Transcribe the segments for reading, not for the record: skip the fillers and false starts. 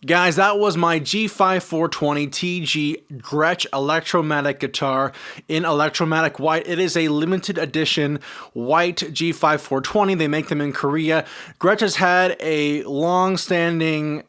Guys, that was my G5 420 TG Gretsch Electromatic guitar in Electromatic White. It is a limited edition white G5 420. They make them in Korea. Gretsch has had a long-standing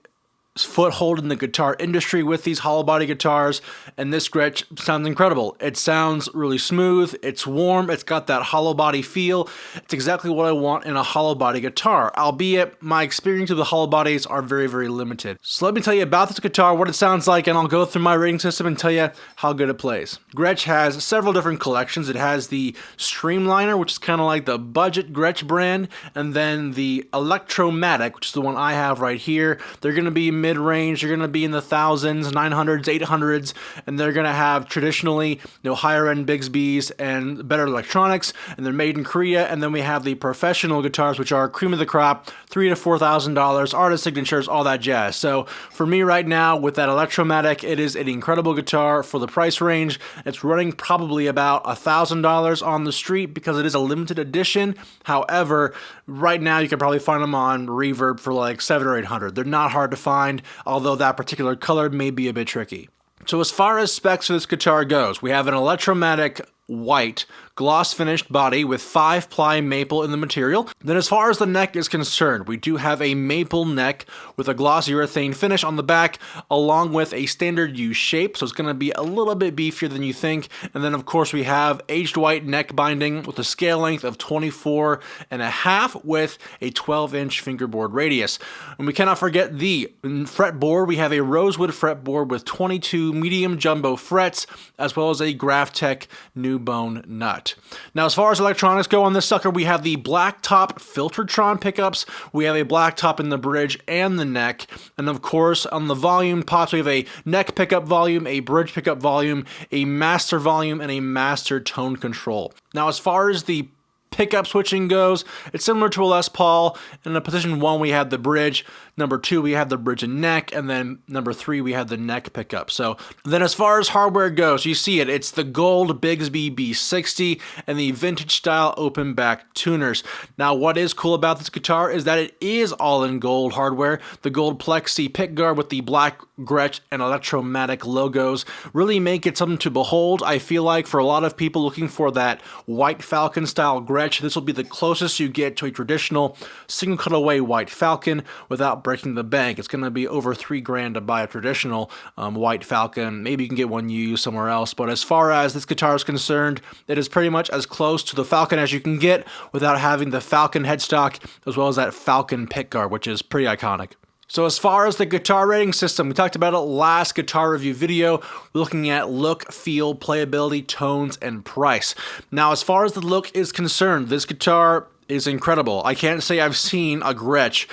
foothold in the guitar industry with these hollow body guitars, and this Gretsch sounds incredible. It sounds really smooth, it's warm, it's got that hollow body feel. It's exactly what I want in a hollow body guitar, albeit my experience with the hollow bodies are very, very limited. So let me tell you about this guitar, what it sounds like, and I'll go through my rating system and tell you how good it plays. Gretsch has several different collections. It has the Streamliner, which is kind of like the budget Gretsch brand, and then the Electromatic, which is the one I have right here. They're going to be mid-range, you're going to be in the thousands, 900s, 800s, and they're going to have traditionally, higher-end Bigsby's and better electronics, and they're made in Korea. And then we have the professional guitars, which are cream of the crop, $3,000 to $4,000, artist signatures, all that jazz. So for me right now, with that Electromatic, it is an incredible guitar for the price range. It's running probably about $1,000 on the street because it is a limited edition. However, right now you can probably find them on Reverb for like $700 or $800. They're not hard to find, although that particular color may be a bit tricky. So as far as specs for this guitar goes, we have an Electromatic white gloss finished body with 5-ply maple in the material. Then as far as the neck is concerned, we do have a maple neck with a gloss urethane finish on the back, along with a standard U shape, so it's going to be a little bit beefier than you think. And then of course we have aged white neck binding with a scale length of 24.5 with a 12-inch fingerboard radius. And we cannot forget the fretboard. We have a rosewood fretboard with 22 medium jumbo frets, as well as a Graphtec new bone nut. Now, as far as electronics go on this sucker, we have the black top Filtertron pickups, we have a black top in the bridge and the neck, and of course on the volume pots we have a neck pickup volume, a bridge pickup volume, a master volume, and a master tone control. Now, as far as the pickup switching goes, it's similar to a Les Paul. In the position 1 we have the bridge, number 2 we have the bridge and neck, and then number 3 we have the neck pickup. So then as far as hardware goes, you see it's the gold Bigsby B60 and the vintage style open back tuners. Now what is cool about this guitar is that it is all in gold hardware. The gold plexi pickguard with the black Gretsch and Electromatic logos really make it something to behold. I feel like for a lot of people looking for that white Falcon style Gretsch, this will be the closest you get to a traditional single cutaway white Falcon without breaking the bank. It's going to be over $3,000 to buy a traditional white Falcon. Maybe you can get one used somewhere else, but as far as this guitar is concerned, it is pretty much as close to the Falcon as you can get without having the Falcon headstock as well as that Falcon pickguard, which is pretty iconic. So as far as the guitar rating system, we talked about it last guitar review video, looking at look, feel, playability, tones, and price. Now, as far as the look is concerned, this guitar is incredible. I can't say I've seen a Gretsch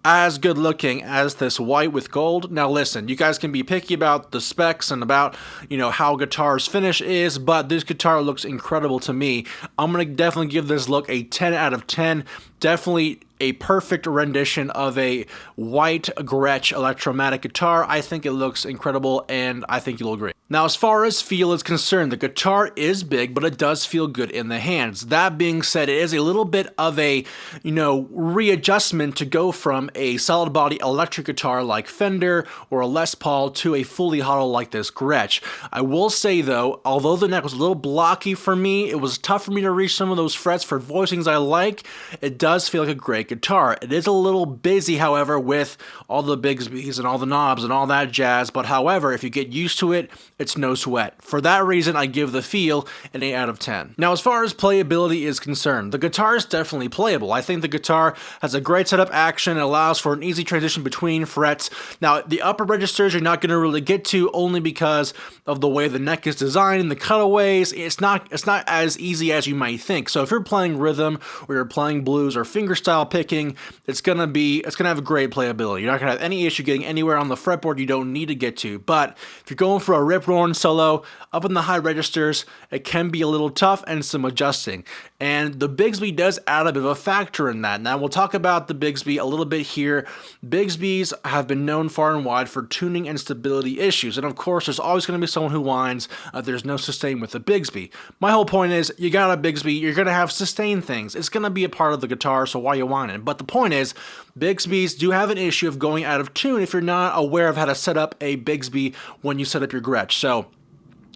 as good looking as this white with gold. Now listen, you guys can be picky about the specs and about, how guitar's finish is, but this guitar looks incredible to me. I'm going to definitely give this look a 10 out of 10. Definitely a perfect rendition of a white Gretsch Electromatic guitar. I think it looks incredible, and I think you'll agree. Now, as far as feel is concerned, the guitar is big, but it does feel good in the hands. That being said, it is a little bit of a, readjustment to go from a solid body electric guitar like Fender or a Les Paul to a fully hollow like this Gretsch. I will say though, although the neck was a little blocky for me, it was tough for me to reach some of those frets for voicings I like. It does feel like a great guitar. It is a little busy, however, with all the Bigsby's and all the knobs and all that jazz, but however, if you get used to it, it's no sweat. For that reason, I give the feel an 8 out of 10. Now, as far as playability is concerned, the guitar is definitely playable. I think the guitar has a great setup action. It allows for an easy transition between frets. Now, the upper registers you're not going to really get to only because of the way the neck is designed and the cutaways. It's not as easy as you might think. So if you're playing rhythm or you're playing blues or fingerstyle picking, it's gonna have a great playability. You're not gonna have any issue getting anywhere on the fretboard you don't need to get to. But if you're going for a rip-roaring solo up in the high registers, it can be a little tough and some adjusting. And the Bigsby does add a bit of a factor in that. Now we'll talk about the Bigsby a little bit here. Bigsbys have been known far and wide for tuning and stability issues. And of course, there's always going to be someone who whines there's no sustain with the Bigsby. My whole point is, you got a Bigsby, you're going to have sustain things. It's going to be a part of the guitar, so why you whining? But the point is, Bigsbys do have an issue of going out of tune if you're not aware of how to set up a Bigsby when you set up your Gretsch. So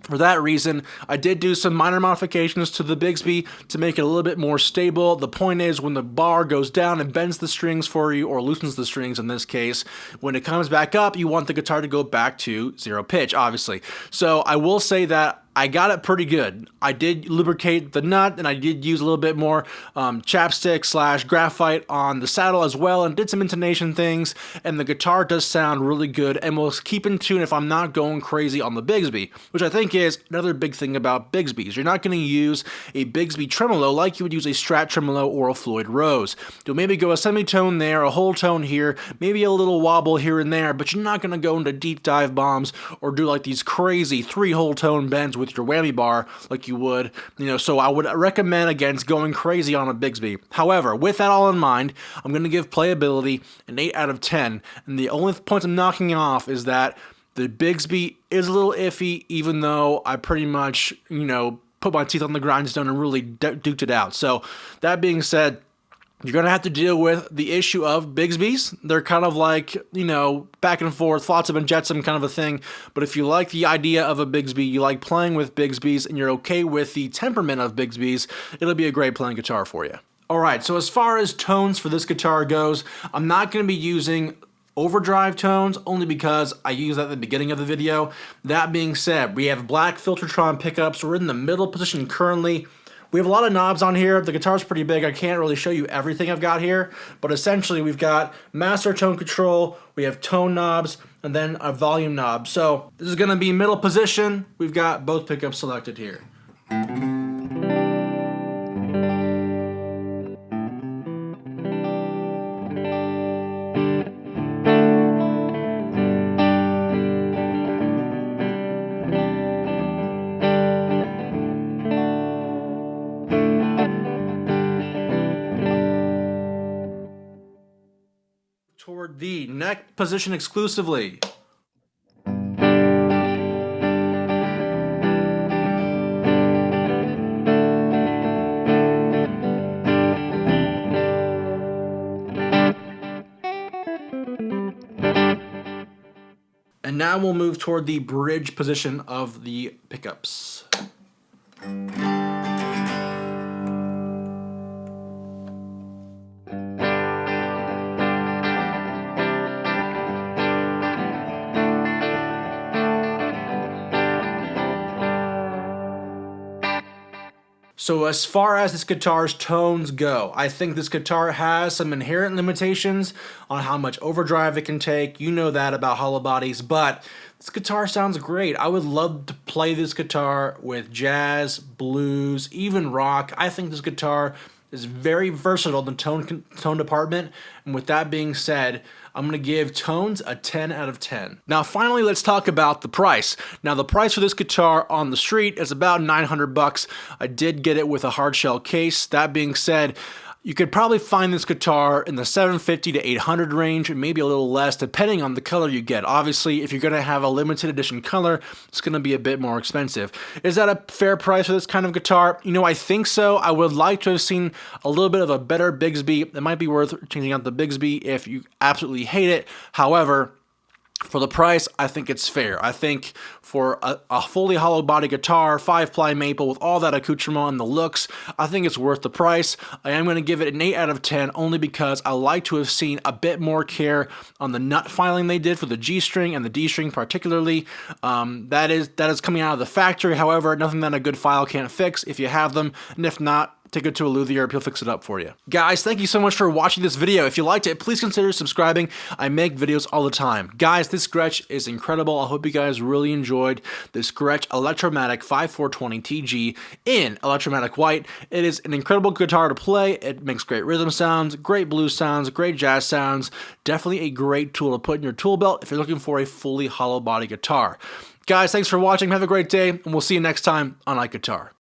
for that reason, I did do some minor modifications to the Bigsby to make it a little bit more stable. The point is, when the bar goes down and bends the strings for you, or loosens the strings in this case, when it comes back up, you want the guitar to go back to 0 pitch, obviously. So I will say that I got it pretty good. I did lubricate the nut, and I did use a little bit more chapstick / graphite on the saddle as well, and did some intonation things, and the guitar does sound really good and will keep in tune if I'm not going crazy on the Bigsby, which I think is another big thing about Bigsbys. You're not going to use a Bigsby tremolo like you would use a Strat tremolo or a Floyd Rose. You'll maybe go a semitone there, a whole tone here, maybe a little wobble here and there, but you're not going to go into deep dive bombs or do like these crazy 3 whole tone bends with your whammy bar like you would, so I would recommend against going crazy on a Bigsby. However, with that all in mind, I'm going to give playability an 8 out of 10, and the only point I'm knocking off is that the Bigsby is a little iffy, even though I pretty much, put my teeth on the grindstone and really duked it out. So that being said, you're going to have to deal with the issue of Bigsbys. They're kind of like, back and forth, flotsam and jetsam kind of a thing. But if you like the idea of a Bigsby, you like playing with Bigsbys, and you're okay with the temperament of Bigsbys, it'll be a great playing guitar for you. Alright, so as far as tones for this guitar goes, I'm not going to be using overdrive tones, only because I used that at the beginning of the video. That being said, we have black Filtertron pickups. We're in the middle position currently. We have a lot of knobs on here. The guitar's pretty big. I can't really show you everything I've got here, but essentially we've got master tone control, we have tone knobs, and then a volume knob. So this is going to be middle position. We've got both pickups selected here. Toward the neck position exclusively. And now we'll move toward the bridge position of the pickups. So as far as this guitar's tones go, I think this guitar has some inherent limitations on how much overdrive it can take. You know that about Hollowbodies, but this guitar sounds great. I would love to play this guitar with jazz, blues, even rock. I think this guitar is very versatile in the tone department. And with that being said, I'm going to give tones a 10 out of 10. Now finally, let's talk about the price. Now the price for this guitar on the street is about 900 bucks. I did get it with a hard shell case. That being said, you could probably find this guitar in the 750 to 800 range, and maybe a little less, depending on the color you get. Obviously, if you're going to have a limited edition color, it's going to be a bit more expensive. Is that a fair price for this kind of guitar? You know, I think so. I would like to have seen a little bit of a better Bigsby. It might be worth changing out the Bigsby if you absolutely hate it. However, for the price, I think it's fair. I think for a fully hollow body guitar, 5-ply maple with all that accoutrement and the looks, I think it's worth the price. I am going to give it an 8 out of 10 only because I like to have seen a bit more care on the nut filing they did for the G string and the D string particularly. That is coming out of the factory. However, nothing that a good file can't fix if you have them, and if not, take it to a luthier, he'll fix it up for you. Guys, thank you so much for watching this video. If you liked it, please consider subscribing. I make videos all the time. Guys, this Gretsch is incredible. I hope you guys really enjoyed this Gretsch Electromatic 5420 TG in Electromatic White. It is an incredible guitar to play. It makes great rhythm sounds, great blues sounds, great jazz sounds. Definitely a great tool to put in your tool belt if you're looking for a fully hollow body guitar. Guys, thanks for watching. Have a great day, and we'll see you next time on IkeGuitar.